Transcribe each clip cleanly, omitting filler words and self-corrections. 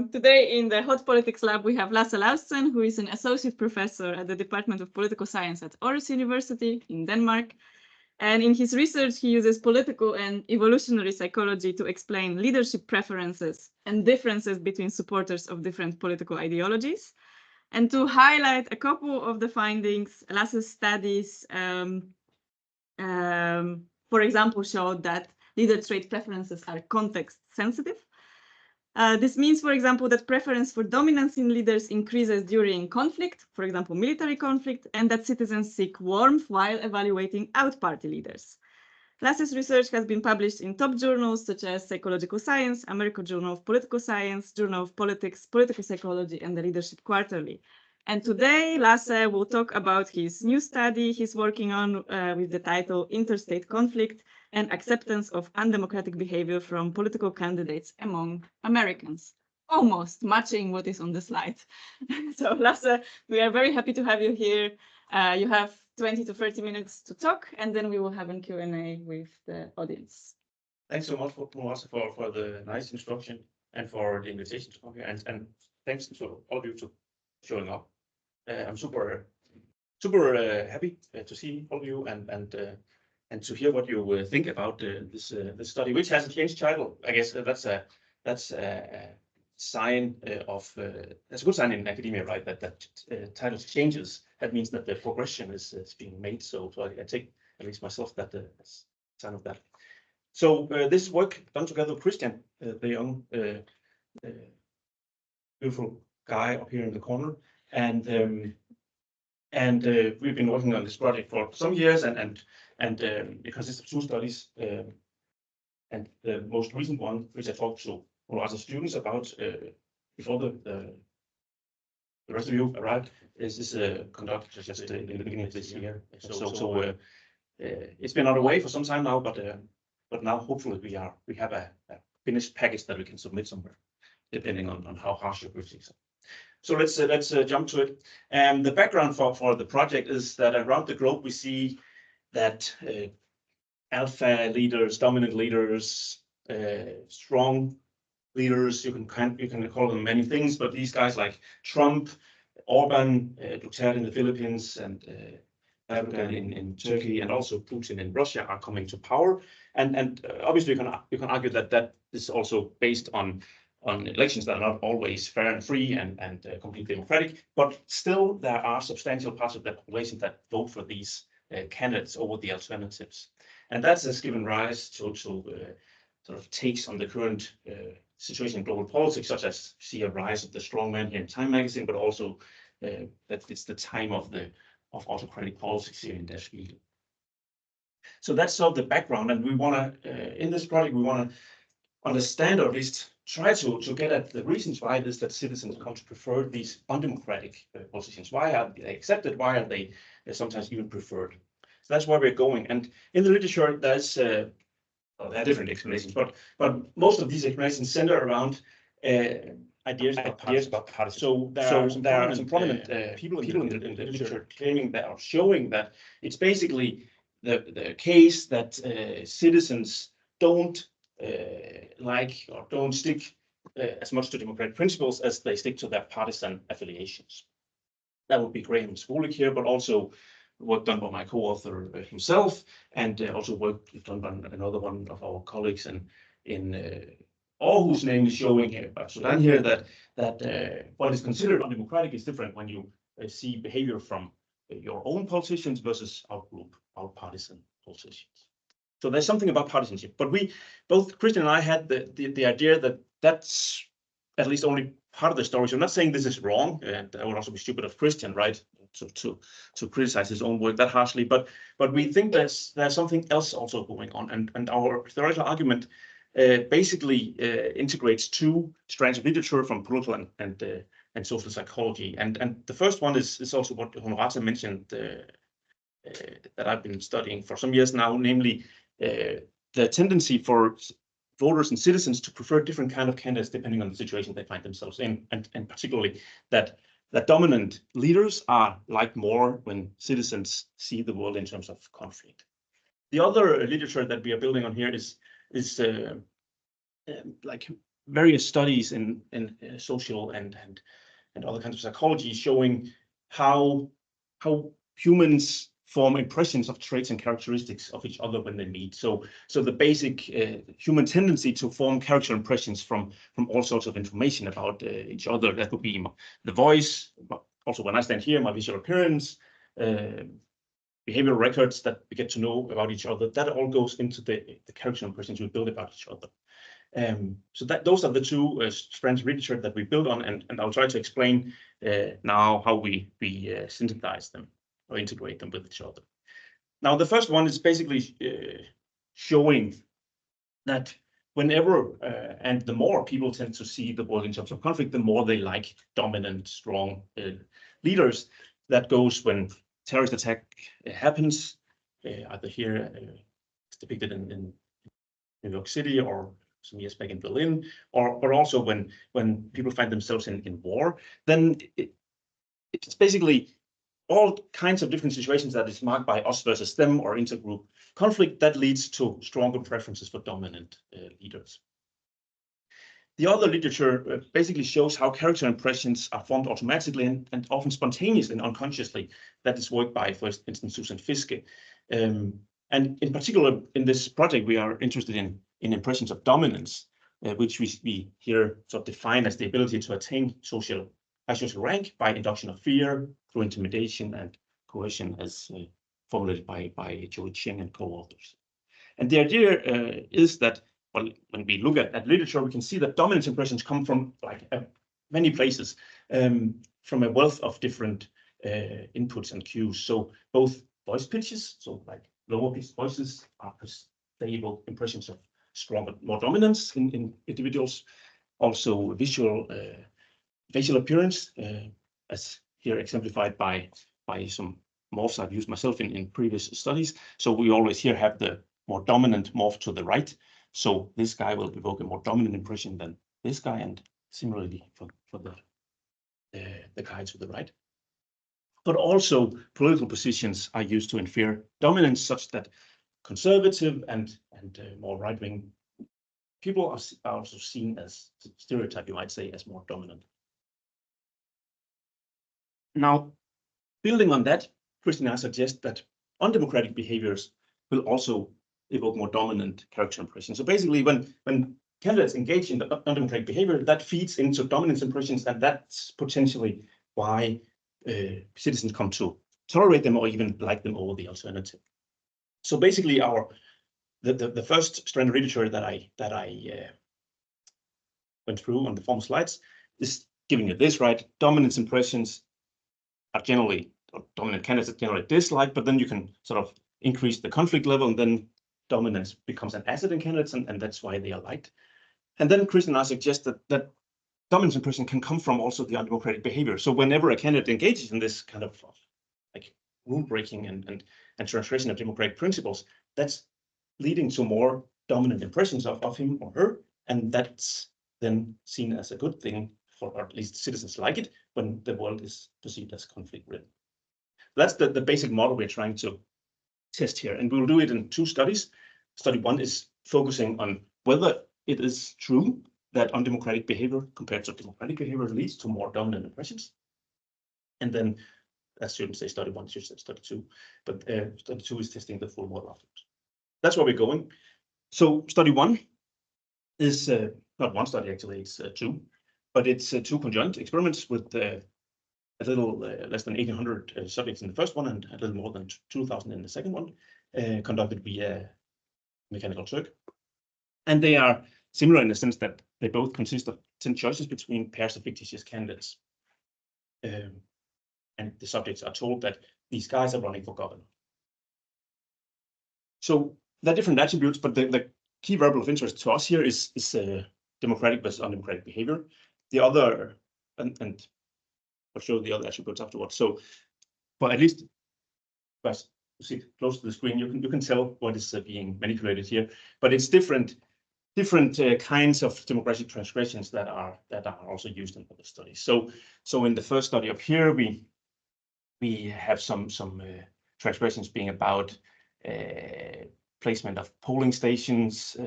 Today in the Hot Politics Lab, we have Lasse Laustsen, who is an associate professor at the Department of Political Science at Aarhus University in Denmark. And in his research, he uses political and evolutionary psychology to explain leadership preferences and differences between supporters of different political ideologies. And to highlight a couple of the findings, Lasse's studies, for example, showed that leader trait preferences are context sensitive. This means, for example, that preference for dominance in leaders increases during conflict, for example, military conflict, and that citizens seek warmth while evaluating out-party leaders. Lasse's research has been published in top journals such as Psychological Science, American Journal of Political Science, Journal of Politics, Political Psychology, and the Leadership Quarterly. And today, Lasse will talk about his new study he's working on with the title Interstate Conflict and Acceptance of Undemocratic Behavior from Political Candidates Among Americans. Almost matching what is on the slide. So Lasse, we are very happy to have you here. You have 20 to 30 minutes to talk, and then we will have a Q&A with the audience. Thanks so much for the nice introduction and for the invitation to come here, and thanks to all of you for showing up. I'm super happy to see all of you and to hear what you think about this study, which has a changed title. I guess that's a sign that's a good sign in academia, right? That titles changes. That means that the progression is being made. So I take at least myself that as a sign of that. So this work done together with Christian, the young, beautiful guy up here in the corner, and we've been working on this project for some years, and it consists of two studies, and the most recent one, which I talked to one of the students about before the rest of you arrived, is conducted just in the beginning of this year. So it's been on the way for some time now, but now hopefully we have a finished package that we can submit somewhere, depending on how harsh your critiques are. So let's jump to it. The background for the project is that around the globe we see that alpha leaders, dominant leaders, strong leaders, you can call them many things, but these guys like Trump, Orban, Duterte in the Philippines, and Erdogan in Turkey, and also Putin in Russia are coming to power. And obviously you can argue that is also based on elections that are not always fair and free and completely democratic, but still there are substantial parts of the population that vote for these candidates over the alternatives. And that has given rise to sort of takes on the current situation in global politics, such as see a rise of the strongman here in Time magazine, but also that it's the time of autocratic politics here in Der Spiegel. So that's sort of the background, and we want to in this project we want to understand, or at least try to get at the reasons why it is that citizens come to prefer these undemocratic politicians. Why are they accepted? Why are they sometimes even preferred? So that's where we're going. And in the literature, there's there are different explanations, but most of these explanations center around ideas about parties. So there are some prominent people in the literature claiming that, or showing that it's basically the case that citizens don't like or don't stick as much to democratic principles as they stick to their partisan affiliations. That would be Graham Spulik here, but also work done by my co-author himself, and also work done by another one of our colleagues in Aarhus, namely showing here by Sudan here that what is considered undemocratic is different when you see behavior from your own politicians versus our group, our partisan politicians. So there's something about partisanship, but both Christian and I had the idea that that's at least only part of the story. So I'm not saying this is wrong, and that would also be stupid of Christian, right, to criticize his own work that harshly. But we think there's something else also going on, and our theoretical argument basically integrates two strands of literature from political and social psychology. And the first one is also what Honorata mentioned that I've been studying for some years now, namely the tendency for voters and citizens to prefer different kind of candidates depending on the situation they find themselves in, and particularly that dominant leaders are liked more when citizens see the world in terms of conflict. The other literature that we are building on here is like various studies in social and other kinds of psychology showing how humans form impressions of traits and characteristics of each other when they meet. So the basic human tendency to form character impressions from all sorts of information about each other. That could be the voice, also when I stand here, my visual appearance, behavioral records that we get to know about each other. That all goes into the character impressions we build about each other. So those are the two strands of literature that we build on, and I'll try to explain now how we synthesize them or integrate them with each other. Now, the first one is basically showing that whenever and the more people tend to see the world in terms of conflict, the more they like dominant, strong leaders. That goes when terrorist attack happens, either here, it's depicted in New York City, or some years back in Berlin, or also when people find themselves in war. Then it's basically all kinds of different situations that is marked by us versus them or intergroup conflict that leads to stronger preferences for dominant leaders. The other literature basically shows how character impressions are formed automatically and often spontaneously and unconsciously. That is work by, for instance, Susan Fiske. And in particular, in this project, we are interested in impressions of dominance, which we here sort of define as the ability to attain social rank by induction of fear through intimidation and coercion, as formulated by Joey Cheng and co-authors. And the idea is that, well, when we look at literature, we can see that dominance impressions come from many places, from a wealth of different inputs and cues. So both voice pitches, so like lower pitched voices, are stable impressions of stronger, more dominance in individuals. Also visual facial appearance, as here exemplified by some morphs I've used myself in previous studies. So we always here have the more dominant morph to the right. So this guy will evoke a more dominant impression than this guy, and similarly for the guy to the right. But also political positions are used to infer dominance, such that conservative and more right-wing people are also seen as stereotype, you might say, as more dominant. Now, building on that, Christian and I suggest that undemocratic behaviors will also evoke more dominant character impressions. So basically, when candidates engage in the undemocratic behavior, that feeds into dominance impressions, and that's potentially why citizens come to tolerate them or even like them over the alternative. So basically, the first strand of literature that I went through on the former slides is giving you this, right? Dominance impressions are generally, or dominant candidates are generally disliked, but then you can sort of increase the conflict level, and then dominance becomes an asset in candidates, and that's why they are liked. And then Christian and I suggest that dominance impression can come from also the undemocratic behavior. So whenever a candidate engages in this kind of like rule breaking and transgression of democratic principles, that's leading to more dominant impressions of him or her, and that's then seen as a good thing, for, or at least citizens like it, when the world is perceived as conflict-ridden. That's the basic model we're trying to test here, and we will do it in two studies. Study one is focusing on whether it is true that undemocratic behavior compared to democratic behavior leads to more dominant impressions. And then, I shouldn't say study one, I should say study two, but study two is testing the full model afterwards. That's where we're going. So study one is not one study, actually, it's two, but it's two conjoint experiments with a little less than 1,800 subjects in the first one and a little more than 2,000 in the second one, conducted via Mechanical Turk. And they are similar in the sense that they both consist of 10 choices between pairs of fictitious candidates. And the subjects are told that these guys are running for governor. So there are different attributes, but the key variable of interest to us here is democratic versus undemocratic behavior. The other, and I'll show the other attributes afterwards. So, but at least, but you see close to the screen, you can tell what is being manipulated here. But it's different kinds of democratic transgressions that are also used in other studies. So in the first study up here, we have some transgressions being about placement of polling stations,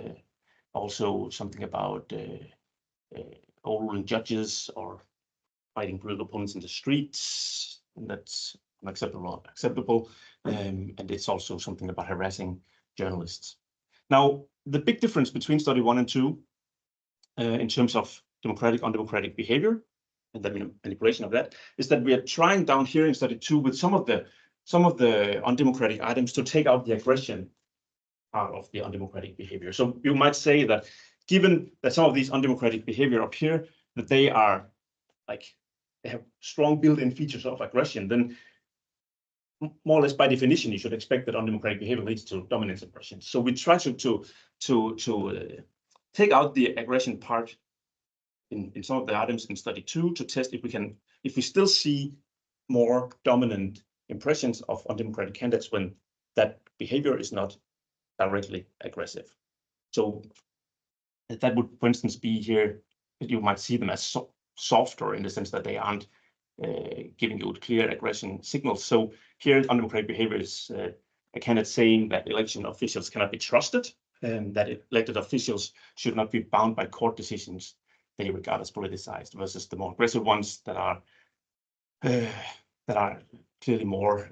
also something about overruling judges or fighting political opponents in the streets, and that's unacceptable. And it's also something about harassing journalists. Now, the big difference between study 1 and 2 in terms of democratic, undemocratic behavior and the manipulation of that is that we are trying down here in study 2 with some of the undemocratic items to take out the aggression out of the undemocratic behavior. So you might say that given that some of these undemocratic behavior up here, that they are like, they have strong built-in features of aggression, then more or less by definition, you should expect that undemocratic behavior leads to dominance aggression. So we try to take out the aggression part in some of the items in study 2 to test if we still see more dominant impressions of undemocratic candidates when that behavior is not directly aggressive. So that would, for instance, be here, you might see them as softer in the sense that they aren't giving you clear aggression signals. So here, undemocratic behavior is a candidate saying that election officials cannot be trusted, and that elected officials should not be bound by court decisions they regard as politicized, versus the more aggressive ones that are clearly more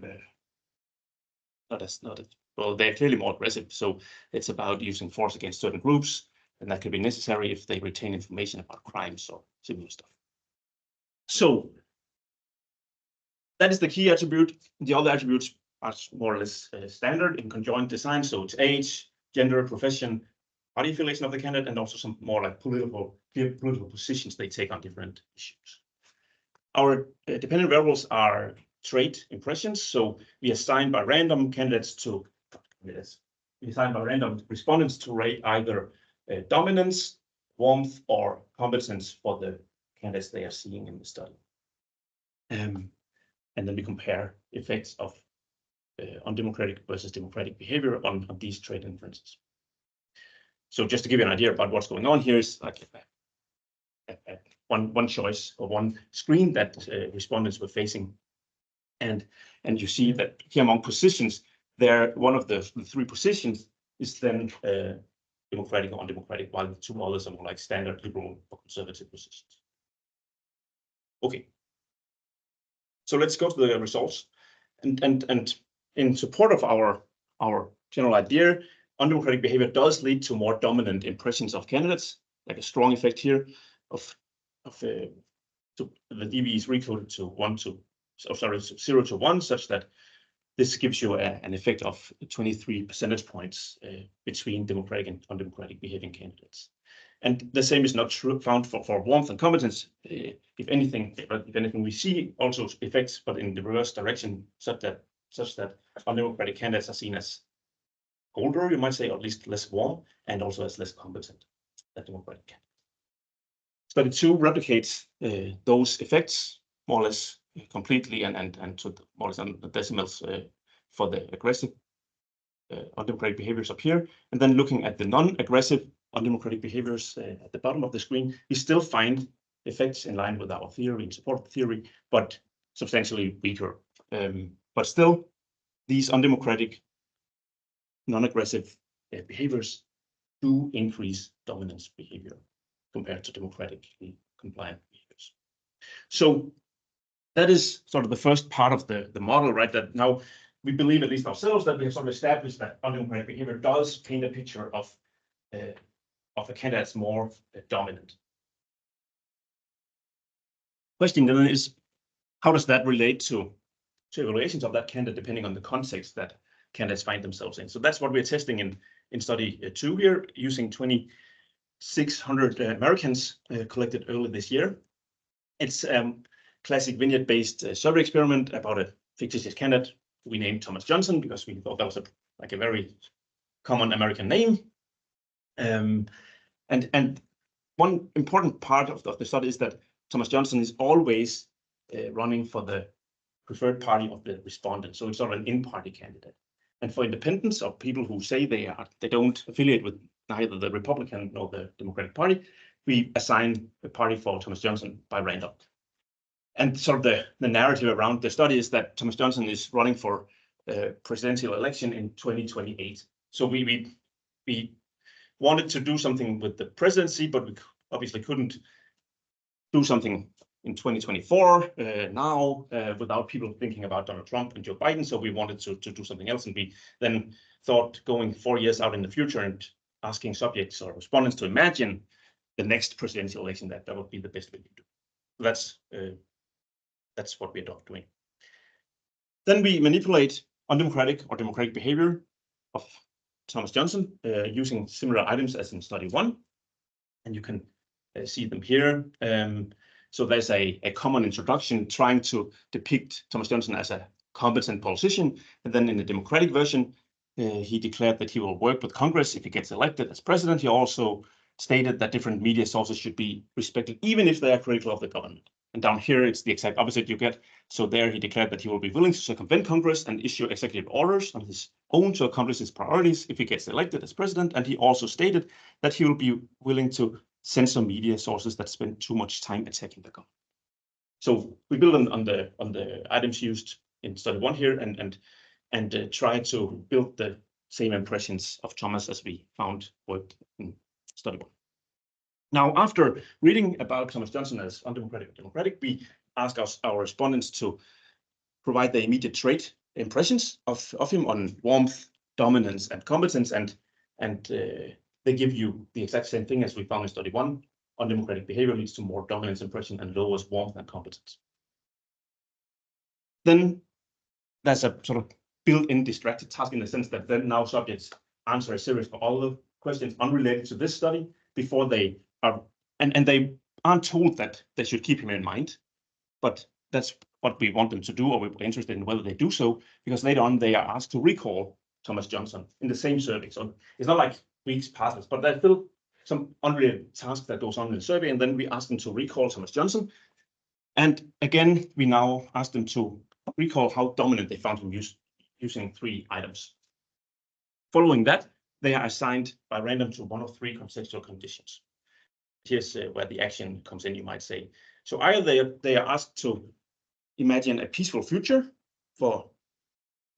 well, they're clearly more aggressive. So it's about using force against certain groups, and that could be necessary if they retain information about crimes or similar stuff. So that is the key attribute. The other attributes are more or less standard in conjoint design. So it's age, gender, profession, party affiliation of the candidate, and also some more like political positions they take on different issues. Our dependent variables are trait impressions. So we assign by random respondents to rate either dominance, warmth, or competence for the candidates they are seeing in the study. And then we compare effects of undemocratic versus democratic behavior on these trait inferences. So just to give you an idea about what's going on here is like one choice or one screen that respondents were facing. And you see that here among positions, one of the 3 positions is then democratic or undemocratic, while the 2 others are more like standard liberal or conservative positions. Okay. So let's go to the results. And in support of our general idea, undemocratic behavior does lead to more dominant impressions of candidates, like a strong effect here of the DV is recoded to 0 to 1, such that this gives you an effect of 23 percentage points between democratic and undemocratic behaving candidates. And the same is not true found for warmth and competence. If anything, we see also effects, but in the reverse direction, such that undemocratic candidates are seen as colder, you might say, or at least less warm, and also as less competent than democratic candidates. Study 2 replicates those effects more or less completely and to more or less on the decimals for the aggressive undemocratic behaviors up here. And then looking at the non-aggressive undemocratic behaviors at the bottom of the screen, we still find effects in line with our theory and support the theory, but substantially weaker. But still, these undemocratic, non-aggressive behaviors do increase dominance behavior compared to democratically compliant behaviors. So that is sort of the first part of the model, right? That now we believe, at least ourselves, that we have sort of established that undemocratic behavior does paint a picture of a candidate as more dominant. Question then is, how does that relate to evaluations of that candidate depending on the context that candidates find themselves in? So that's what we're testing in study 2 here, using 2,600 Americans collected early this year. It's classic vignette-based survey experiment about a fictitious candidate we named Thomas Johnson because we thought that was a very common American name. And one important part of the study is that Thomas Johnson is always running for the preferred party of the respondent, so it's sort of an in-party candidate. And for independents, or people who say they don't affiliate with neither the Republican nor the Democratic Party, we assign a party for Thomas Johnson by random. And sort of the narrative around the study is that Thomas Johnson is running for a presidential election in 2028. So we wanted to do something with the presidency, but obviously couldn't do something in 2024 now without people thinking about Donald Trump and Joe Biden. So we wanted to do something else, and we then thought going 4 years out in the future and asking subjects or respondents to imagine the next presidential election, that would be the best we could do. That's what we're doing. Then we manipulate undemocratic or democratic behavior of Thomas Johnson using similar items as in study 1, and you can see them here. So there's a common introduction trying to depict Thomas Johnson as a competent politician, and then in the democratic version, he declared that he will work with Congress if he gets elected as president. He also stated that different media sources should be respected, even if they are critical of the government. And down here, it's the exact opposite you get. So there he declared that he will be willing to circumvent Congress and issue executive orders on his own to accomplish his priorities if he gets elected as president. And he also stated that he will be willing to censor media sources that spend too much time attacking the government. So we build on the items used in study 1 here and try to build the same impressions of Thomas as we found worked in study 1. Now, after reading about Thomas Johnson as undemocratic or democratic, we ask our respondents to provide the immediate trait impressions of him on warmth, dominance, and competence, and they give you the exact same thing as we found in study 1. Undemocratic behavior leads to more dominance impression and lowers warmth and competence. Then there's a sort of built-in distracted task in the sense that then now subjects answer a series of other questions unrelated to this study before they are, and they aren't told that they should keep him in mind, but that's what we want them to do, or we're interested in whether they do so, because later on they are asked to recall Thomas Johnson in the same survey. So it's not like weeks passes, but there's still some unrelated task that goes on in the survey, and then we ask them to recall Thomas Johnson. And again, we now ask them to recall how dominant they found him using 3 items. Following that, they are assigned by random to one of 3 contextual conditions. Here's where the action comes in, you might say. So either they are asked to imagine a peaceful future for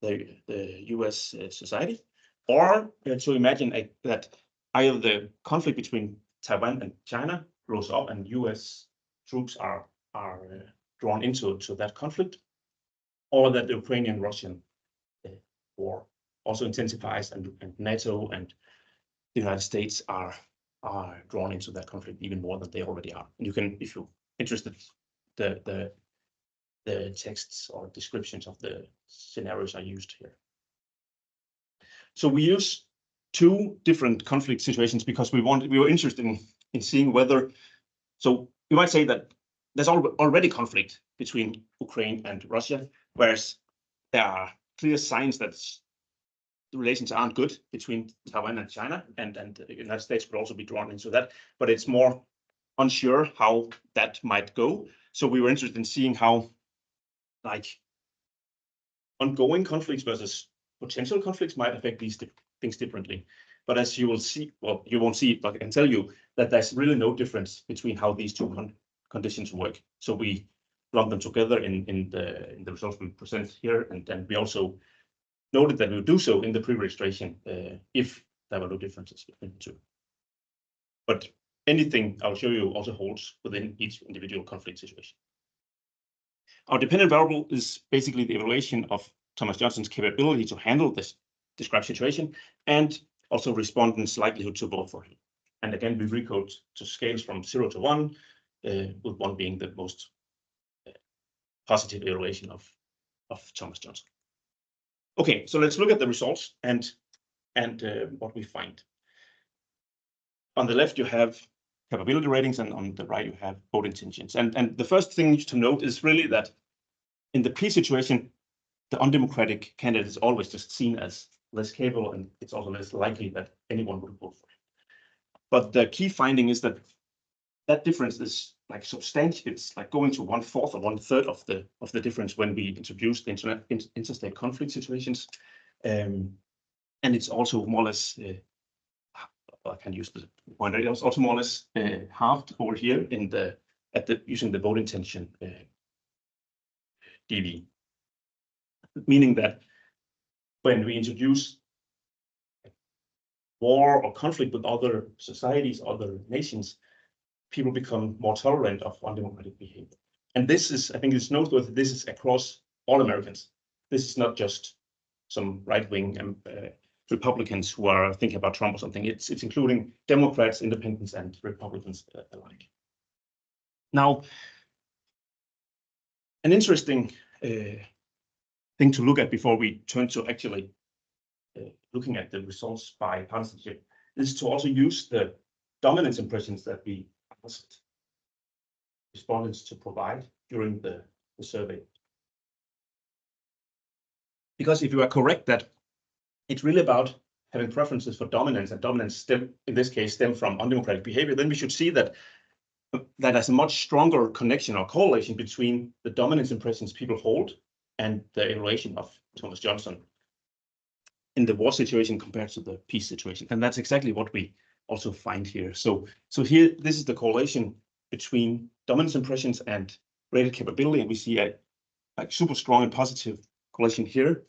the US society, or to imagine that either the conflict between Taiwan and China blows up and US troops are drawn into that conflict, or that the Ukrainian-Russian war also intensifies and NATO and the United States are drawn into that conflict even more than they already are. And you can, if you're interested, the texts or descriptions of the scenarios are used here. So we use 2 different conflict situations because we were interested in seeing whether, so you might say that there's already conflict between Ukraine and Russia, whereas there are clear signs that the relations aren't good between Taiwan and China, and the United States would also be drawn into that, but it's more unsure how that might go. So we were interested in seeing how, like, ongoing conflicts versus potential conflicts might affect these things differently. But as you will see, well, you won't see it, but I can tell you that there's really no difference between how these 2 conditions work. So we lump them together in the results we present here, and then we also noted that we would do so in the pre-registration if there were no differences between the 2. But anything I'll show you also holds within each individual conflict situation. Our dependent variable is basically the evaluation of Thomas Johnson's capability to handle this described situation and also respondents' likelihood to vote for him. And again, we recode to scales from 0 to 1, with 1 being the most positive evaluation of Thomas Johnson. Okay, so let's look at the results and what we find. On the left, you have capability ratings, and on the right, you have vote intentions. And the first thing to note is really that in the P situation, the undemocratic candidate is always just seen as less capable, and it's also less likely that anyone would vote for him. But the key finding is that that difference is like substantial. It's like going to 1/4 or 1/3 of the difference when we introduce the interstate conflict situations, and it's also more or less. I can use the pointer. It's also more or less halved over here in using the vote intention DV, meaning that when we introduce war or conflict with other societies, other nations, people become more tolerant of undemocratic behavior. And this is, I think it's noteworthy, this is across all Americans. This is not just some right-wing Republicans who are thinking about Trump or something. It's including Democrats, Independents, and Republicans alike. Now, an interesting thing to look at before we turn to actually looking at the results by partisanship is to also use the dominance impressions that we asked respondents to provide during the survey. Because if you are correct that it's really about having preferences for dominance, and dominance in this case stem from undemocratic behavior, then we should see that there's a much stronger connection or correlation between the dominance impressions people hold and the evaluation of Thomas Johnson in the war situation compared to the peace situation. And that's exactly what we also find here. So here, this is the correlation between dominance impressions and rated capability, and we see a super strong and positive correlation here,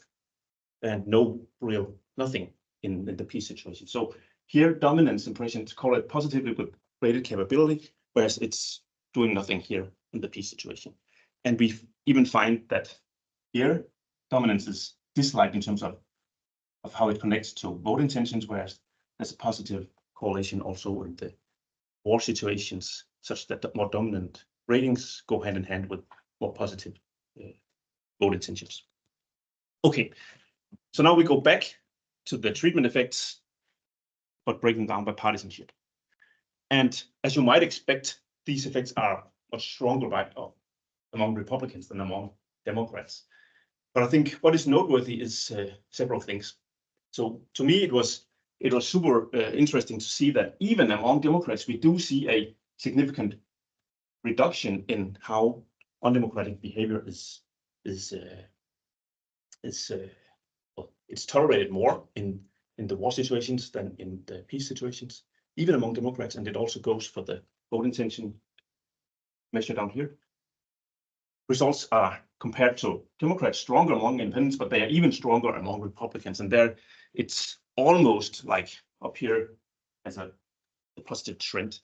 and nothing in the peace situation. So here, dominance impressions correlate positively with rated capability, whereas it's doing nothing here in the peace situation. And we even find that here, dominance is disliked in terms of how it connects to vote intentions, whereas there's a positive correlation also in the war situations, such that the more dominant ratings go hand in hand with more positive vote intentions. Okay, so now we go back to the treatment effects, but breaking down by partisanship. And as you might expect, these effects are much stronger among Republicans than among Democrats. But I think what is noteworthy is several things. So to me, it was super interesting to see that even among Democrats, we do see a significant reduction in how undemocratic behavior is it's tolerated more in the war situations than in the peace situations, even among Democrats, and it also goes for the vote intention measure down here. Results are, compared to Democrats, stronger among independents, but they are even stronger among Republicans, and there it's almost like up here as a positive trend.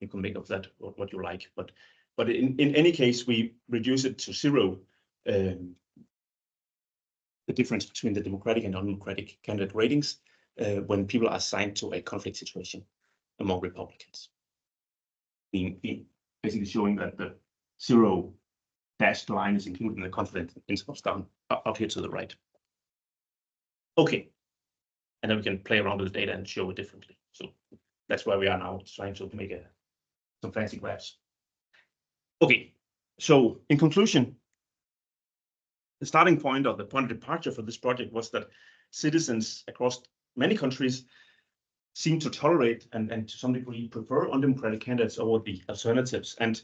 You can make of that what you like, but in any case, we reduce it to zero. The difference between the Democratic and undemocratic candidate ratings when people are assigned to a conflict situation among Republicans. Being basically showing that the zero dashed line is included in the confidence intervals down out here to the right. Okay, and then we can play around with the data and show it differently. So that's where we are now, trying to make some fancy graphs. Okay, so in conclusion, the starting point or the point of departure for this project was that citizens across many countries seem to tolerate and to some degree prefer undemocratic candidates over the alternatives. And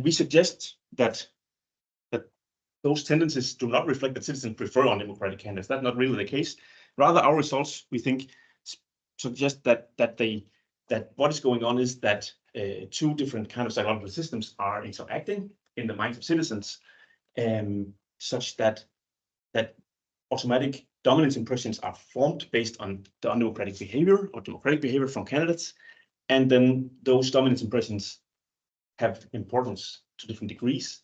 we suggest that those tendencies do not reflect that citizens prefer undemocratic candidates. That's not really the case. Rather, our results, we think, suggest that what is going on is that two different kind of psychological systems are interacting in the minds of citizens, such that automatic dominance impressions are formed based on the undemocratic behavior or democratic behavior from candidates, and then those dominance impressions have importance to different degrees,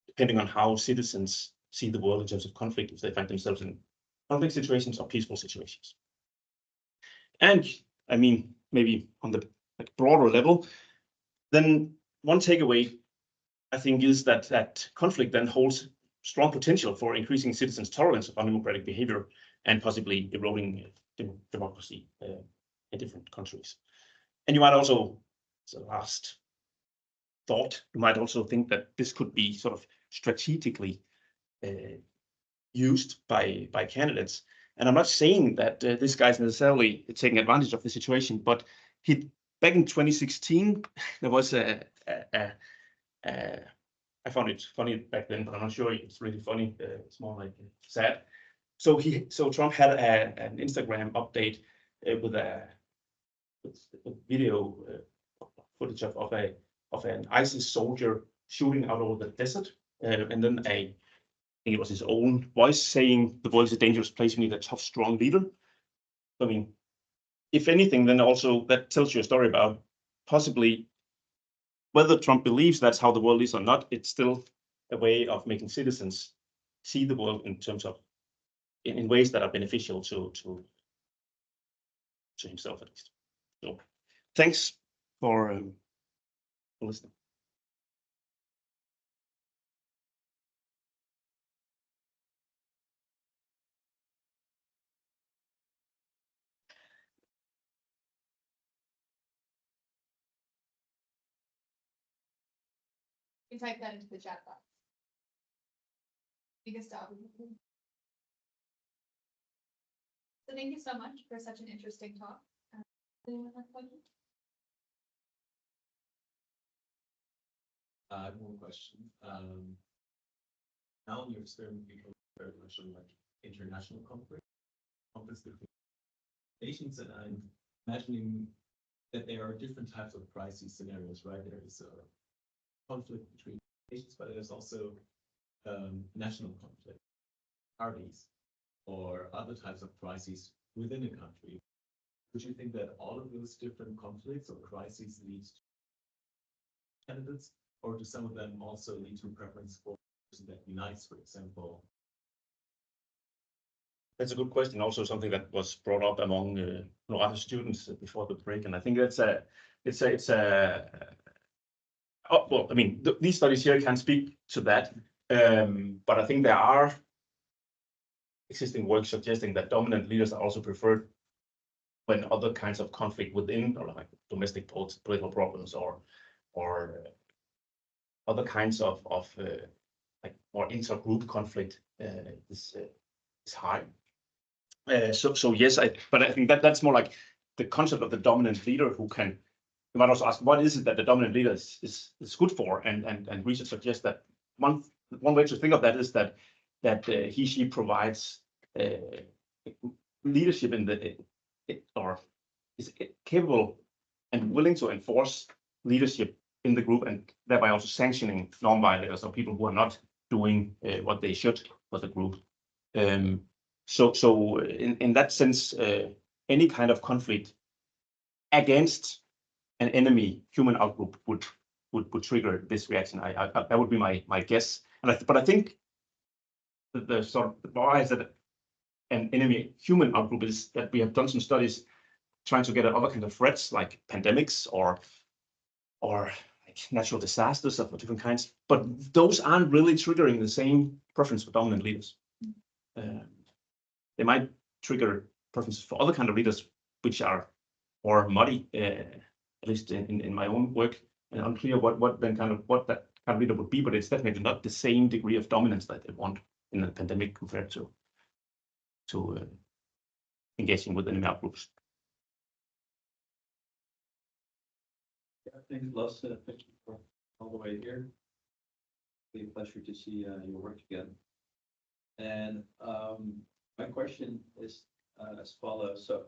depending on how citizens see the world in terms of conflict, if they find themselves in conflict situations or peaceful situations. And I mean, maybe on the broader level, then one takeaway, I think, is that conflict then holds strong potential for increasing citizens' tolerance of undemocratic behavior and possibly eroding democracy in different countries. And you might also, as a last thought, you might also think that this could be sort of strategically used by candidates. And I'm not saying that this guy's necessarily taking advantage of the situation, but back in 2016, there was I found it funny back then, but I'm not sure it's really funny. It's more like sad. So Trump had an Instagram update with video footage of an ISIS soldier shooting out over the desert, and then I think it was his own voice saying the world is a dangerous place. We need a tough, strong leader. I mean, if anything, then also that tells you a story about possibly whether Trump believes that's how the world is or not, it's still a way of making citizens see the world in terms of in ways that are beneficial to himself at least. So thanks for listening. You can type that into the chat box. You can stop. So thank you so much for such an interesting talk. Anyone have questions? I have one question. Now in your experiment, you very much on like international conflicts between nations, and I'm imagining that there are different types of crisis scenarios, right? There is a conflict between nations, but there's also national conflict, parties, or other types of crises within a country. Would you think that all of those different conflicts or crises lead to candidates, or do some of them also lead to preference for a person that unites, for example? That's a good question. Also, something that was brought up among other students before the break, and I think that's well, I mean, these studies here can speak to that, but I think there are existing work suggesting that dominant leaders are also preferred when other kinds of conflict within, or like domestic political problems, or other kinds of like more intergroup conflict is high. So yes, but I think that's more like the concept of the dominant leader who can. You might also ask, what is it that the dominant leader is good for? And research suggests that one way to think of that is that he/she provides leadership in or is capable and willing to enforce leadership in the group, and thereby also sanctioning non-violators or people who are not doing what they should for the group. So in that sense, any kind of conflict against an enemy human outgroup would trigger this reaction. That would be my guess. But I think the sort of why is that an enemy human outgroup is that we have done some studies trying to get at other kinds of threats like pandemics or like natural disasters of different kinds. But those aren't really triggering the same preference for dominant leaders. They might trigger preferences for other kind of leaders, which are more muddy, at least in my own work, and unclear what that kind of leader would be. But it's definitely not the same degree of dominance that they want in a pandemic compared to engaging with enemy outgroups. Yeah, thanks, Lasse. Thank you for all the way here. It's a pleasure to see your work again. And my question is as follows. So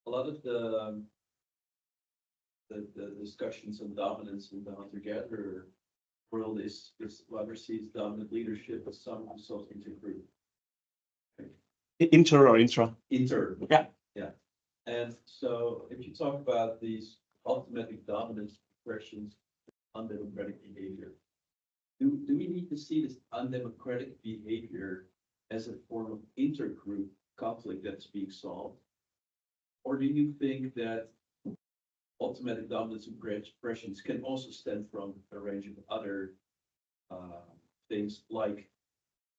a lot of the discussions on dominance in the hunter-gatherer world is whoever sees dominant leadership as some result into group. Inter or intra? Inter. Yeah. Yeah. And so if you talk about these automatic dominance expressions, undemocratic behavior, do we need to see this undemocratic behavior as a form of intergroup conflict that's being solved? Or do you think that automatic dominance expressions can also stem from a range of other things like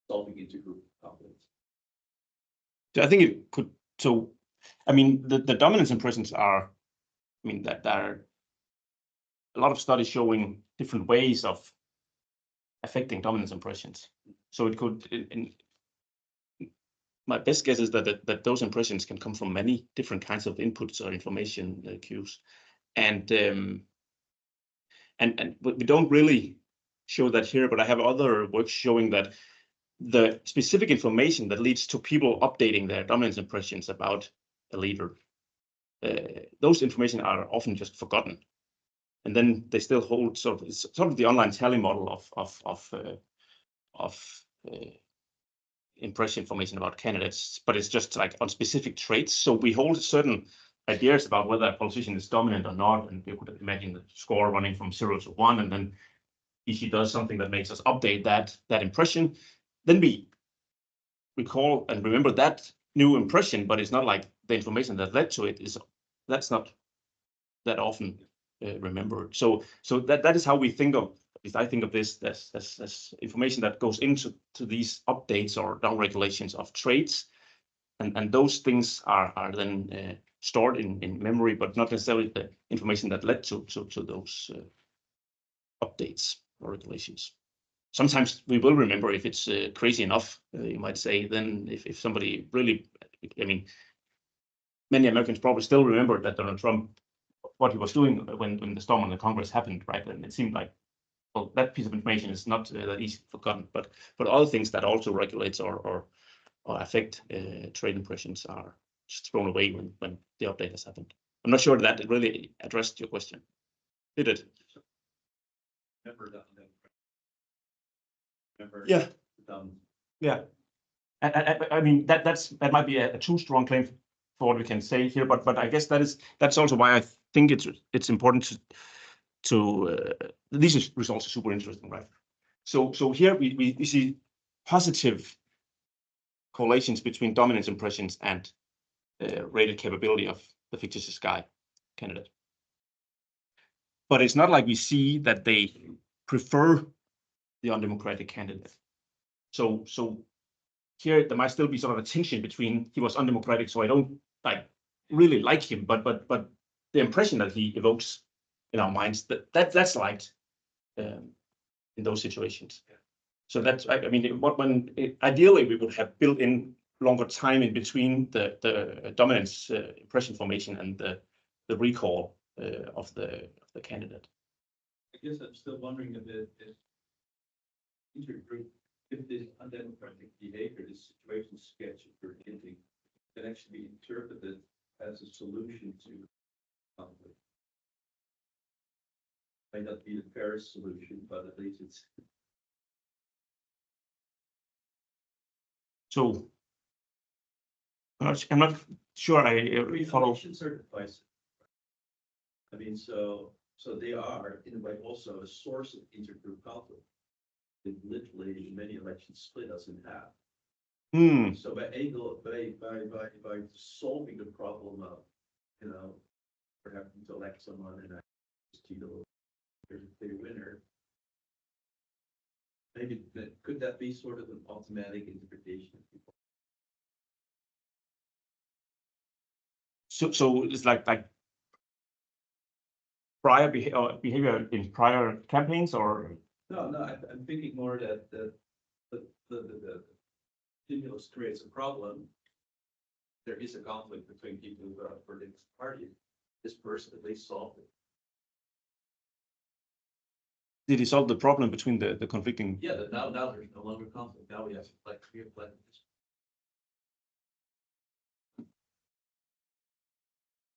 solving intergroup conflicts? I think it could. So, I mean, the dominance impressions are, I mean, that there are a lot of studies showing different ways of affecting dominance impressions. So it could, my best guess is that those impressions can come from many different kinds of inputs or information cues, and we don't really show that here, but I have other works showing that the specific information that leads to people updating their dominance impressions about a leader, those information are often just forgotten, and then they still hold sort of the online tally model of impression information about candidates, but it's just like on specific traits. So we hold certain ideas about whether a politician is dominant or not, and you could imagine the score running from 0 to 1, and then she does something that makes us update that impression. Then we recall and remember that new impression, but it's not like the information that led to it that's not that often remembered. So that is how we think of, at least I think of this as information that goes into these updates or down regulations of traits, and those things are then stored in memory, but not necessarily the information that led to those updates or regulations. Sometimes we will remember if it's crazy enough, you might say. Then if somebody really, I mean, many Americans probably still remember that Donald Trump, what he was doing when the storm on the Congress happened, right? And it seemed like, well, that piece of information is not that easy forgotten, but other things that also regulates or affect trade impressions are just thrown away when the update has happened. I'm not sure that it really addressed your question. Did it? Remember that. Remember. Yeah. Yeah. I mean that might be a too strong claim for what we can say here, but I guess that's also why I think it's important to these results are super interesting, right? So here we see positive correlations between dominance impressions and rated capability of the fictitious guy candidate. But it's not like we see that they prefer the undemocratic candidate. So here there might still be sort of a tension between he was undemocratic, so I don't really like him, but the impression that he evokes in our minds that's liked in those situations. So that's, I mean, ideally we would have built in longer time in between the dominance impression formation and the recall of the candidate. I guess I'm still wondering a bit if this undemocratic behavior, this situation sketch that you're hinting, can actually be interpreted as a solution to conflict. Might not be the fairest solution, but at least it's. So I'm not sure I follow. Certifies. I mean, so they are in a way also a source of intergroup conflict. It literally in many elections split us in half. So by solving the problem of, perhaps to elect someone and there's a clear winner. Maybe could that be sort of an automatic interpretation of people? So it's like prior behavior in prior campaigns, or No, I'm thinking more that the stimulus creates a problem. There is a conflict between people who vote for this party. This person at least solved it. did he solve the problem between the conflicting? Yeah, now there's no longer conflict. Now we have clear plans.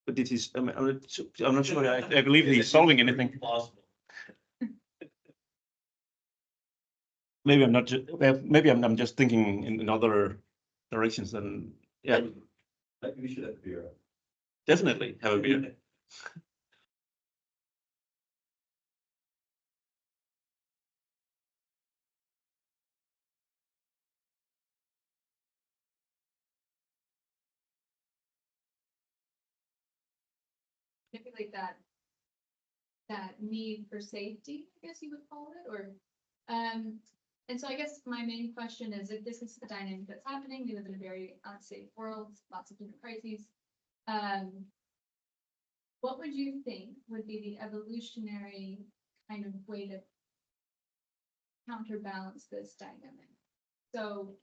But did he? I'm not sure. I believe he's solving anything. Possible. Maybe I'm not. Maybe I'm just thinking in other directions than. Yeah. We should have a beer. Definitely have a beer. Typically that need for safety, I guess you would call it, or and so I guess my main question is, if this is the dynamic that's happening, we live in a very unsafe world, lots of different crises. What would you think would be the evolutionary kind of way to counterbalance this dynamic? So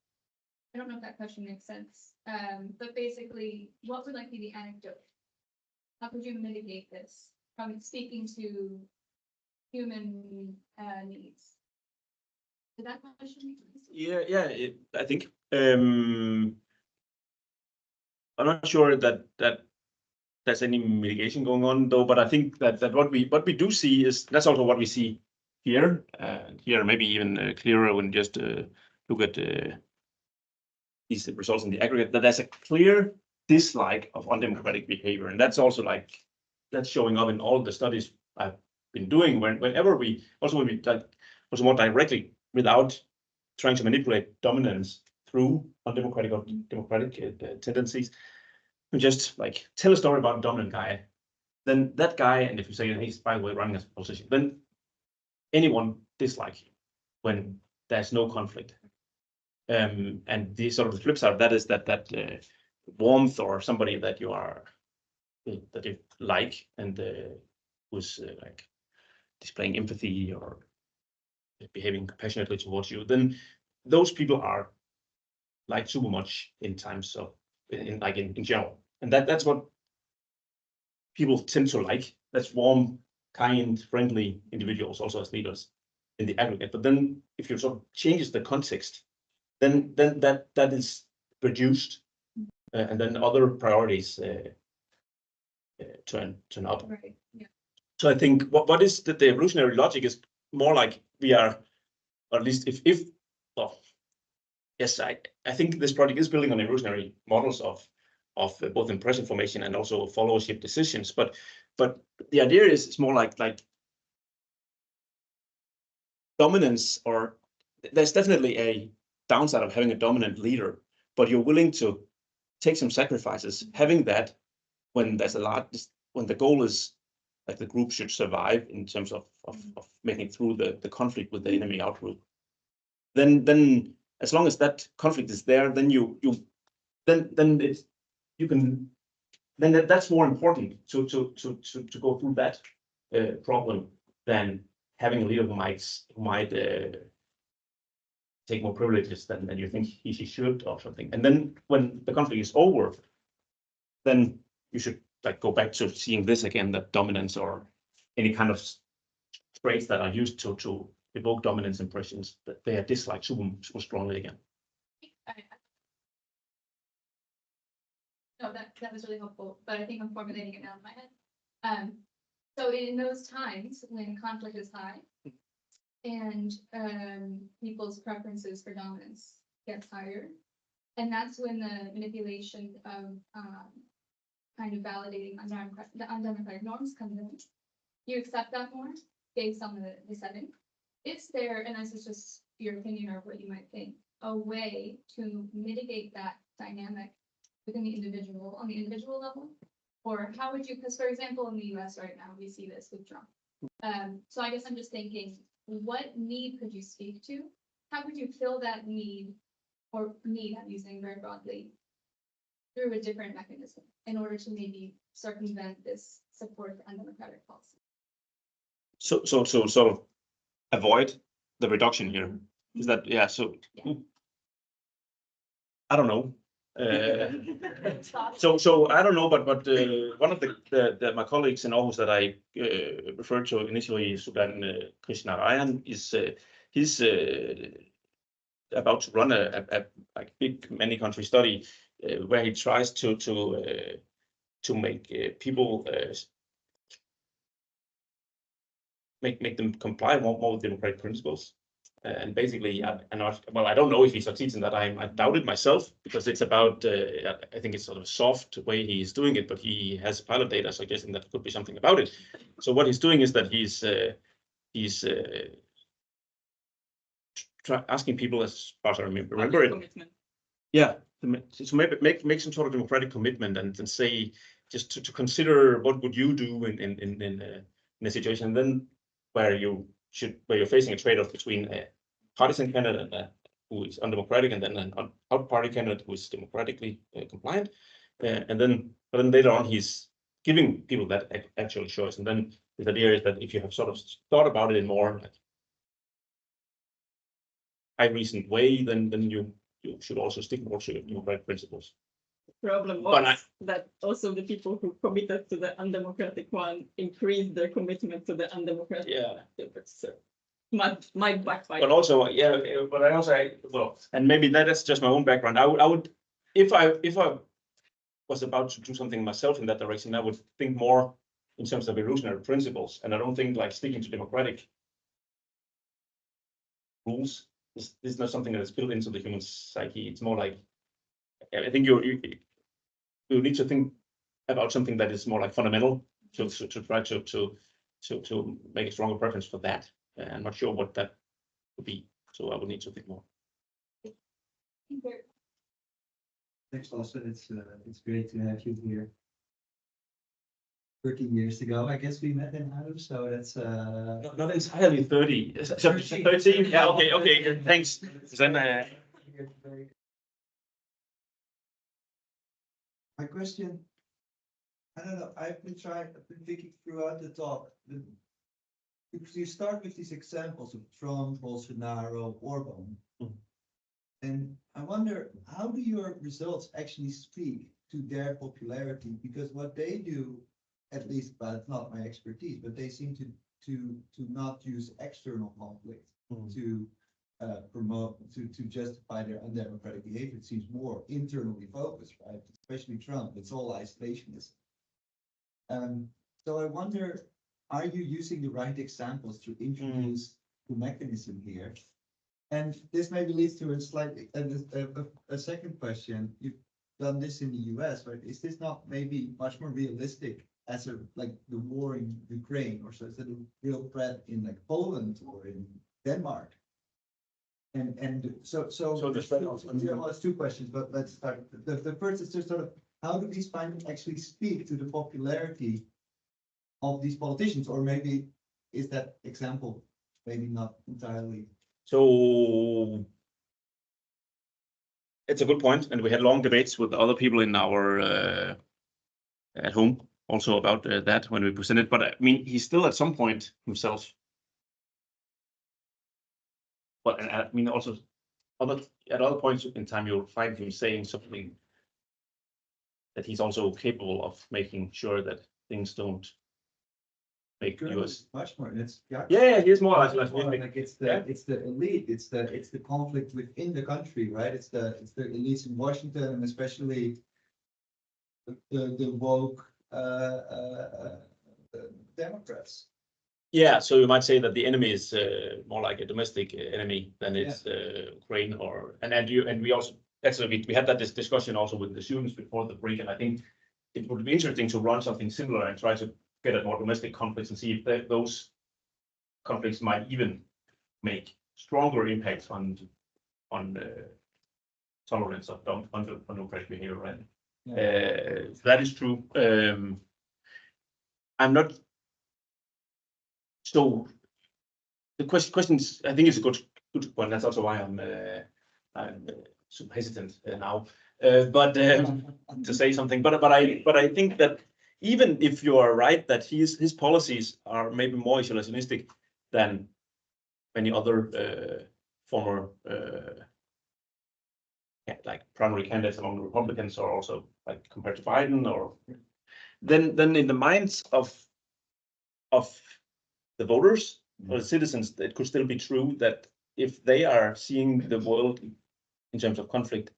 I don't know if that question makes sense, but basically, what would be the anecdote? How could you mitigate this from speaking to human needs? Did that question make sense? Yeah. I think I'm not sure that there's any mitigation going on though, but I think that what we do see is that's also what we see here. Here maybe even clearer when just look at these results in the aggregate. That there's a clear dislike of undemocratic behavior, and that's also that's showing up in all the studies I've been doing. Whenever we also more directly without trying to manipulate dominance through undemocratic or democratic tendencies, we just like tell a story about a dominant guy. Then that guy, and if you say he's by the way running as a position, then anyone dislike him when there's no conflict. And the sort of the flip side of that is that warmth or somebody that you like and who's like displaying empathy or behaving compassionately towards you, then those people are liked super much in times of in general, and that's what people tend to like. That's warm, kind, friendly individuals also as leaders in the aggregate. But then if you sort of changes the context, then that is reduced, and then other priorities turn up. Right. Yeah. So I think what is the evolutionary logic is more like we are, or at least if well, yes, I think this project is building on evolutionary models of both impression formation and also followership decisions. But the idea is it's more like dominance, or there's definitely a downside of having a dominant leader, but you're willing to take some sacrifices having that when there's when the goal is like the group should survive in terms of making it through the conflict with the enemy outgroup. Then as long as that conflict is there, then that's more important to go through that problem than having a leader who might take more privileges than you think she should or something. And then when the conflict is over, then you should like go back to seeing this again, that dominance or any kind of traits that are used to evoke dominance impressions, that they are disliked super strongly again. No, that was really helpful, but I think I'm formulating it now in my head. So in those times when conflict is high and people's preferences for dominance gets higher, and that's when the manipulation of kind of validating the undemocratic norms comes in. You accept that more based on the setting. Is there, and this is just your opinion or what you might think, a way to mitigate that dynamic within the individual, on the individual level? Or how would you, because for example, in the US right now, we see this with Trump. So I guess I'm just thinking, what need could you speak to? How would you fill that need, or need I'm using very broadly, through a different mechanism in order to maybe circumvent this support for undemocratic policy? So sort of avoid the reduction here. Is that, yeah, so Yeah. I don't know. So I don't know, but one of my colleagues in Aarhus that I referred to initially, Sudan Krishnarayan, is he's about to run a like big many country study where he tries to make people make them comply more with democratic principles. And basically, I don't know if he succeeds in that. I doubt it myself, because it's about, I think it's sort of a soft way he's doing it, but he has pilot data suggesting that could be something about it. So what he's doing is that he's asking people, as far as I remember it, commitment. Yeah, so maybe make some sort of democratic commitment and say, just to consider what would you do in a situation then where you're facing a trade-off between a partisan candidate who is undemocratic and then an out-party candidate who is democratically compliant, but then later on he's giving people that actual choice. And then the idea is that if you have sort of thought about it in more like high reasoned way, then you should also stick more to your democratic principles. Problem was that also the people who committed to the undemocratic one increased their commitment to the undemocratic. Yeah. So might backfire. But also, yeah, but I also, well, and maybe that's just my own background. I would, if I was about to do something myself in that direction, I would think more in terms of evolutionary principles. And I don't think like sticking to democratic rules is not something that is built into the human psyche. It's more like, I think we need to think about something that is more like fundamental to try to make a stronger preference for that. I'm not sure what that would be, so I would need to think more. Thanks, Lasse. It's great to have you here. 13 years ago, I guess we met in Aarhus, so that's Not entirely 30. 13. Yeah. Okay. Thanks. Then. My question, I don't know, I've been thinking throughout the talk, because you start with these examples of Trump, Bolsonaro, Orban. And I wonder, how do your results actually speak to their popularity? Because what they do, at least, but it's not my expertise, but they seem to not use external conflict to promote, to justify their undemocratic behavior. It seems more internally focused, right? Especially Trump, it's all isolationist. So I wonder, are you using the right examples to introduce the mechanism here? And this maybe leads to a slightly a second question. You've done this in the US, right? Is this not maybe much more realistic as like the war in Ukraine, or so is it a real threat in like Poland or in Denmark? And so it's two questions, but let's start. The first is just sort of, how do these findings actually speak to the popularity of these politicians, or maybe is that example maybe not entirely? So it's a good point, and we had long debates with other people in our at home also about that when we presented. But I mean, he's still at some point himself. But and I mean also at other points in time you'll find him saying something that he's also capable of making sure that things don't make US much more. It's he's more like it's the elite, it's the conflict within the country, right? It's the elites in Washington, and especially the woke Democrats. Yeah, so you might say that the enemy is more like a domestic enemy than it's Ukraine, or and we also actually we had that discussion also with the students before the break, and I think it would be interesting to run something similar and try to get at more domestic conflicts and see if those conflicts might even make stronger impacts on tolerance of undemocratic behavior. Right? Yeah. That is true. I'm not. So the questions, I think, is a good one. That's also why I'm so hesitant now. But to say something. But I think that even if you are right that his policies are maybe more isolationistic than many other former like primary candidates among the Republicans, or also like compared to Biden, or then in the minds of the voters or the citizens, it could still be true that if they are seeing the world in terms of conflict,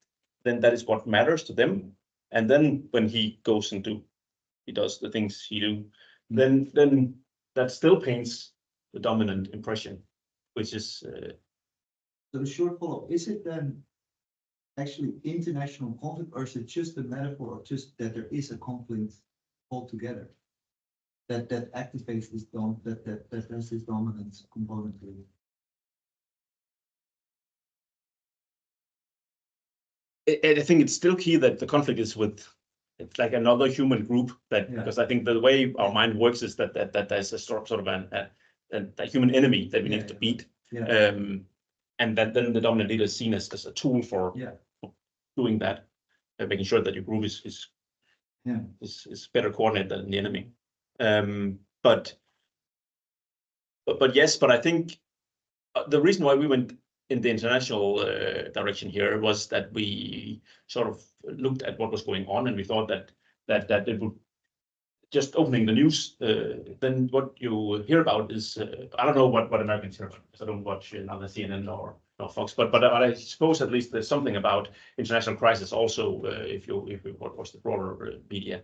then that is what matters to them. And then when he goes and he does the things he do, then that still paints the dominant impression, which is. So the short follow-up, is it then actually international conflict, or is it just a metaphor, or just that there is a conflict altogether that activates this that has this dominant component to it? I think it's still key that the conflict is with. It's like another human group because I think the way our mind works is that there's a sort of a human enemy that we need to beat, and that then the dominant leader is seen as a tool for doing that, making sure that your group is better coordinated than the enemy. But I think the reason why we went in the international direction here was that we sort of looked at what was going on, and we thought that it would just opening the news. Then what you hear about is I don't know what Americans hear about, because I don't watch neither CNN or Fox, but I suppose at least there's something about international crisis also if you watch the broader media,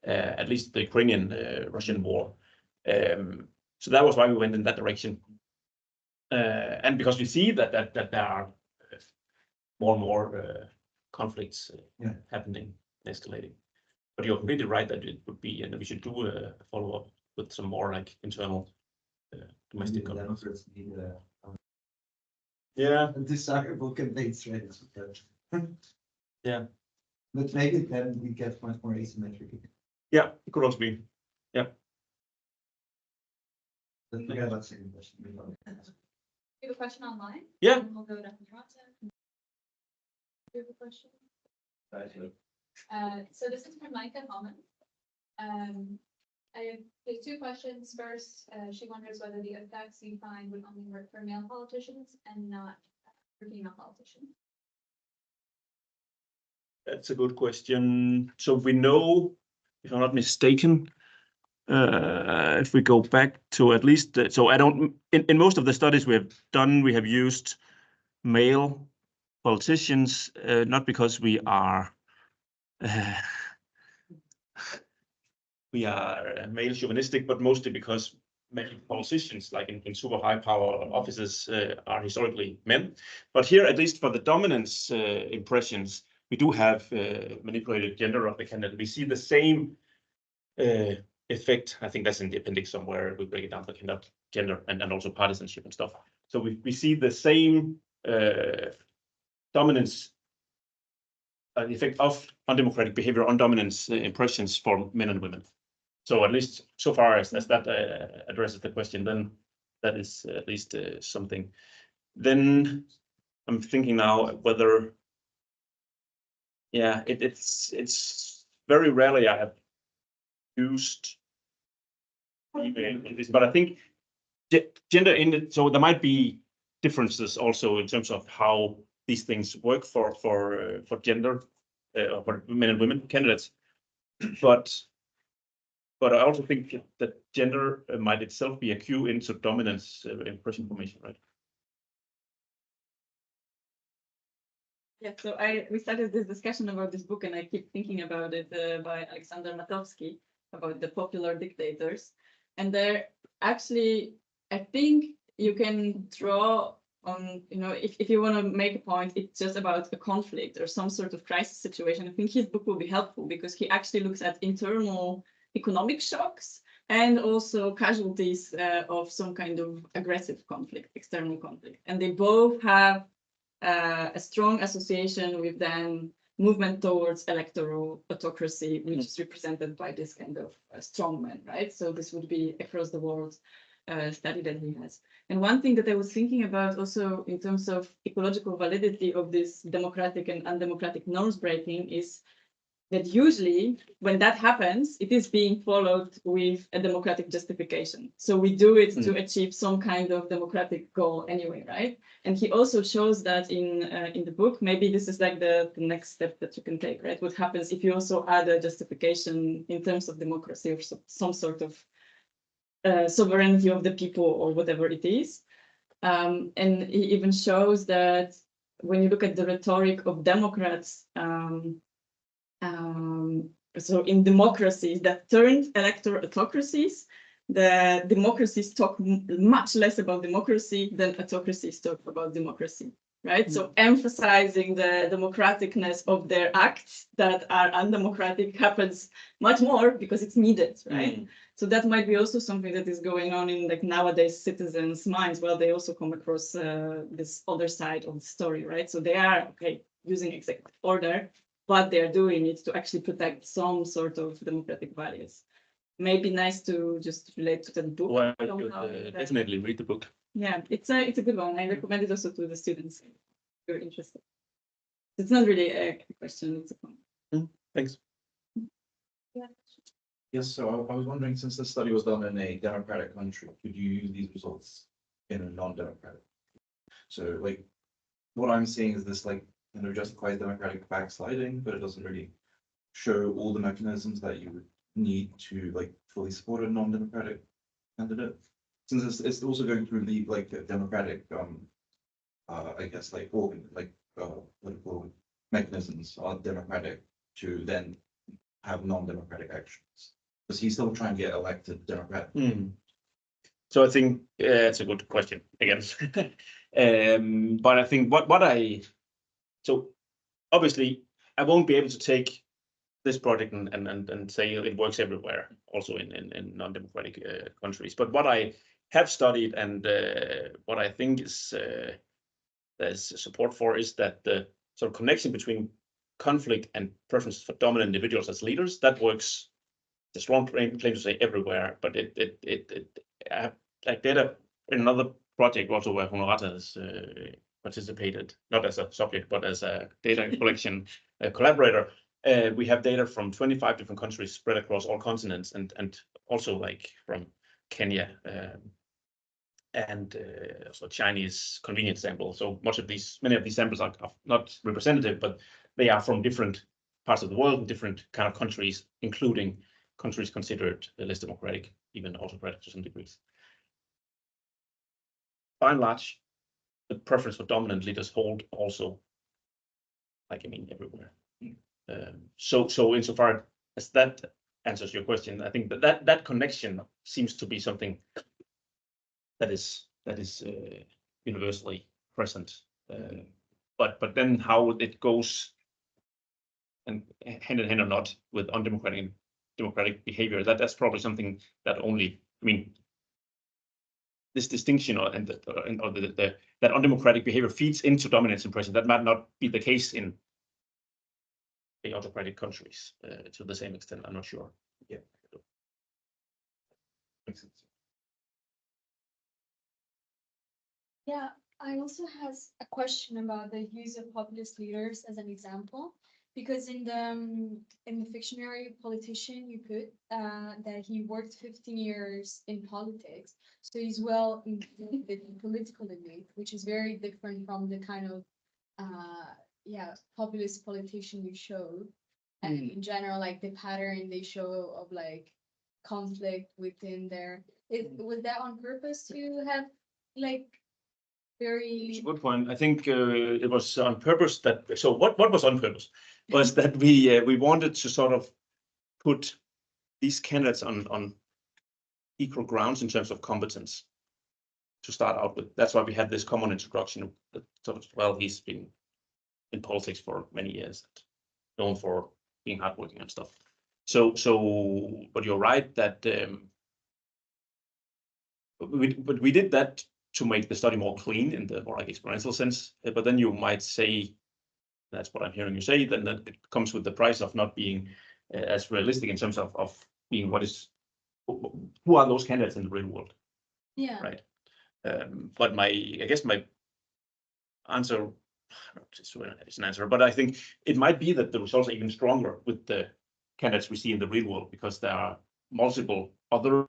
at least the Ukrainian-Russian war. So that was why we went in that direction. And because we see that there are more and more conflicts happening, escalating. but you're completely right that it would be, and we should do a follow-up with some more like internal domestic governance. Yeah, A desirable campaign strategy. yeah, But maybe then we get much more asymmetric. yeah. It could also be. Let's forget about second question. We have a question online. Yeah. And we'll go to Hirata. Do you have a question? So this is from Micah Holman. There's two questions. First, she wonders whether the effects you find would only work for male politicians and not for female politicians. That's a good question. So we know, if I'm not mistaken, if we go back to at least, so I don't, in most of the studies we have done, we have used male politicians, not because we are male chauvinistic, but mostly because many politicians, like in super high power offices, are historically men. But here, at least for the dominance impressions, we do have manipulated gender of the candidate. We see the same effect. I think that's in the appendix somewhere. We break it down for gender and also partisanship and stuff. So we see the same dominance effect of undemocratic behavior on dominance impressions for men and women. So at least so far as that addresses the question, then that is at least something. Then I'm thinking now whether, yeah, it's very rarely I have used female in this, but I think gender in it. So there might be differences also in terms of how these things work for gender, for men and women candidates, but I also think that gender might itself be a cue into dominance impression formation, right? Yeah, so we started this discussion about this book, and I keep thinking about it by Alexander Matowski about the popular dictators, and there actually I think you can draw on, you know, if you want to make a point, it's just about a conflict or some sort of crisis situation. I think his book will be helpful because he actually looks at internal economic shocks and also casualties of some kind of aggressive conflict, external conflict. And they both have a strong association with then movement towards electoral autocracy, which is represented by this kind of strongman, right? So this would be across the world study that he has. And one thing that I was thinking about also in terms of ecological validity of this democratic and undemocratic norms breaking is that usually when that happens, it is being followed with a democratic justification. So we do it to achieve some kind of democratic goal anyway, right? And he also shows that in the book, maybe this is like the next step that you can take, right? What happens if you also add a justification in terms of democracy or some sort of sovereignty of the people or whatever it is. And he even shows that when you look at the rhetoric of Democrats, so in democracies that turned electoral autocracies, the democracies talk much less about democracy than autocracies talk about democracy, right? So emphasizing the democraticness of their acts that are undemocratic happens much more because it's needed, right? So that might be also something that is going on in like nowadays citizens' minds. Well, they also come across this other side of the story, right? So they are using executive order, but they're doing it to actually protect some sort of democratic values. Maybe nice to just relate to the book. Well, I should definitely read the book. Yeah, it's a good one. I recommend it also to the students if you're interested. It's not really a question, it's a point. Thanks. Yeah. Yes, so I was wondering, since the study was done in a democratic country, could you use these results in a non-democratic? So like, what I'm seeing is this like, kind of justifies democratic backsliding, but it doesn't really show all the mechanisms that you would need to like fully support a non-democratic candidate. Since it's also going through the like democratic, I guess like organ, like political mechanisms are democratic to then have non-democratic actions. Because he's still trying to get elected Democrat. So I think it's a good question again. But I think so obviously I won't be able to take this project and say it works everywhere, also in non-democratic countries. But what I have studied and what I think is there's support for is that the sort of connection between conflict and preferences for dominant individuals as leaders, that works. The strong claim to say everywhere, but like data in another project also where Honorata has participated, not as a subject, but as a data collection collaborator. We have data from 25 different countries spread across all continents, and also like from Kenya and also Chinese convenience sample. So many of these samples are not representative, but they are from different parts of the world, different kind of countries, including countries considered less democratic, even autocratic to some degrees. By and large, the preference for dominant leaders hold also, like I mean, everywhere. So insofar as that answers your question, I think that connection seems to be something that is universally present. But then how it goes and hand in hand or not with undemocratic democratic behavior, that's probably something that only, I mean, this distinction that undemocratic behavior feeds into dominance impression, that might not be the case in the autocratic countries to the same extent. I'm not sure. Yeah. Makes sense. Yeah, I also has a question about the use of populist leaders as an example, because in the fictionary politician you put that he worked 15 years in politics, so he's well included in political debate, which is very different from the kind of populist politician you showed. And in general, like the pattern they show of like conflict within their, was that on purpose to have like very? It's a good point. I think it was on purpose that. So what was on purpose was that we wanted to sort of put these candidates on equal grounds in terms of competence to start out with. That's why we had this common introduction. That sort of, well, he's been in politics for many years, known for being hardworking and stuff. So, but you're right that we did that to make the study more clean in the more like experiential sense. But then you might say, that's what I'm hearing you say, then that it comes with the price of not being as realistic in terms of being who are those candidates in the real world? Yeah. Right. But I guess my answer, it's an answer, but I think it might be that the results are even stronger with the candidates we see in the real world, because there are multiple other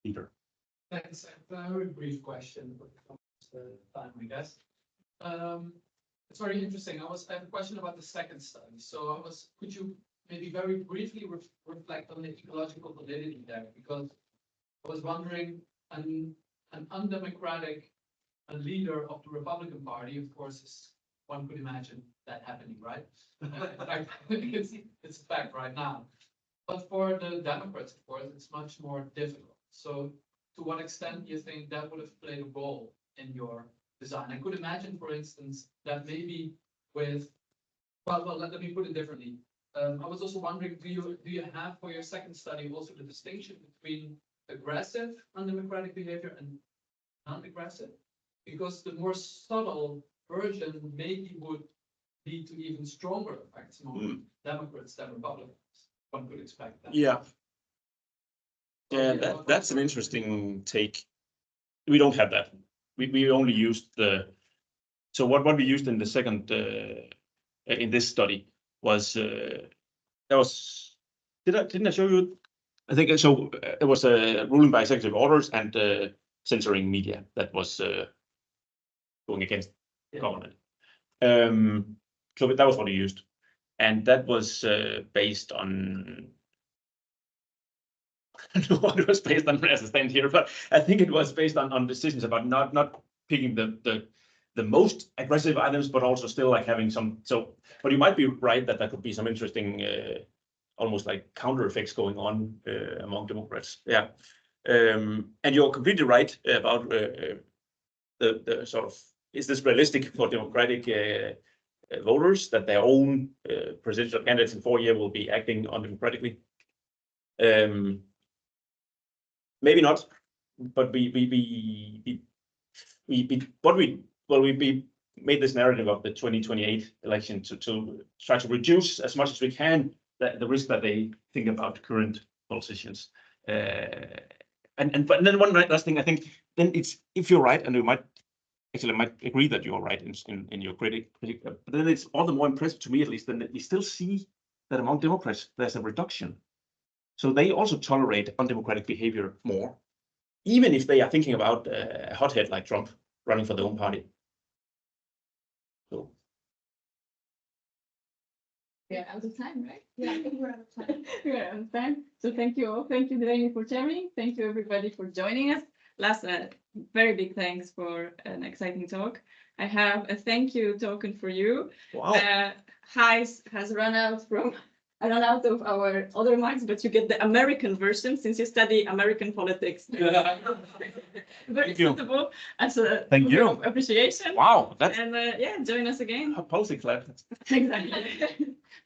leader. Thanks. A very brief question, but it comes to time, I guess. It's very interesting. I have a question about the second study. So could you maybe very briefly reflect on the ecological validity there? Because I was wondering, an undemocratic leader of the Republican Party, of course, one could imagine that happening, right? It's a fact right now. But for the Democrats, of course, it's much more difficult. So to what extent do you think that would have played a role in your design? I could imagine, for instance, that maybe with, well, let me put it differently. I was also wondering, do you have for your second study also the distinction between aggressive undemocratic behavior and non-aggressive? Because the more subtle version maybe would lead to even stronger effects among Democrats than Republicans. One could expect that. Yeah. Yeah, that's an interesting take. We don't have that. We only used so what we used in the second in this study was didn't I show you? I think so. It was a ruling by executive orders and censoring media that was going against government. So that was what we used, and that was based on. I don't know what it was based on as I stand here, but I think it was based on decisions about not picking the most aggressive items, but also still like having some. So, but you might be right that there could be some interesting almost like counter effects going on among Democrats. Yeah, and you're completely right about the sort of, is this realistic for Democratic voters that their own presidential candidates in 4 years will be acting undemocratically? Maybe not, but we made this narrative of the 2028 election to try to reduce as much as we can the risk that they think about current politicians. But then one last thing, I think then it's, if you're right, and you might agree that you're right in your critic, but then it's all the more impressive to me, at least, that we still see that among Democrats there's a reduction. So they also tolerate undemocratic behavior more, even if they are thinking about a hothead like Trump running for their own party. So. Yeah, out of time, right? Yeah, I think we're out of time. We're out of time. So thank you all. Thank you, Delaney, for sharing. Thank you, everybody, for joining us. Last, very big thanks for an exciting talk. I have a thank you token for you. Wow. Heis has run out of our other marks, but you get the American version since you study American politics. Very suitable as a Thank you. of appreciation. Wow, that's And yeah, join us again. a policy class. Exactly.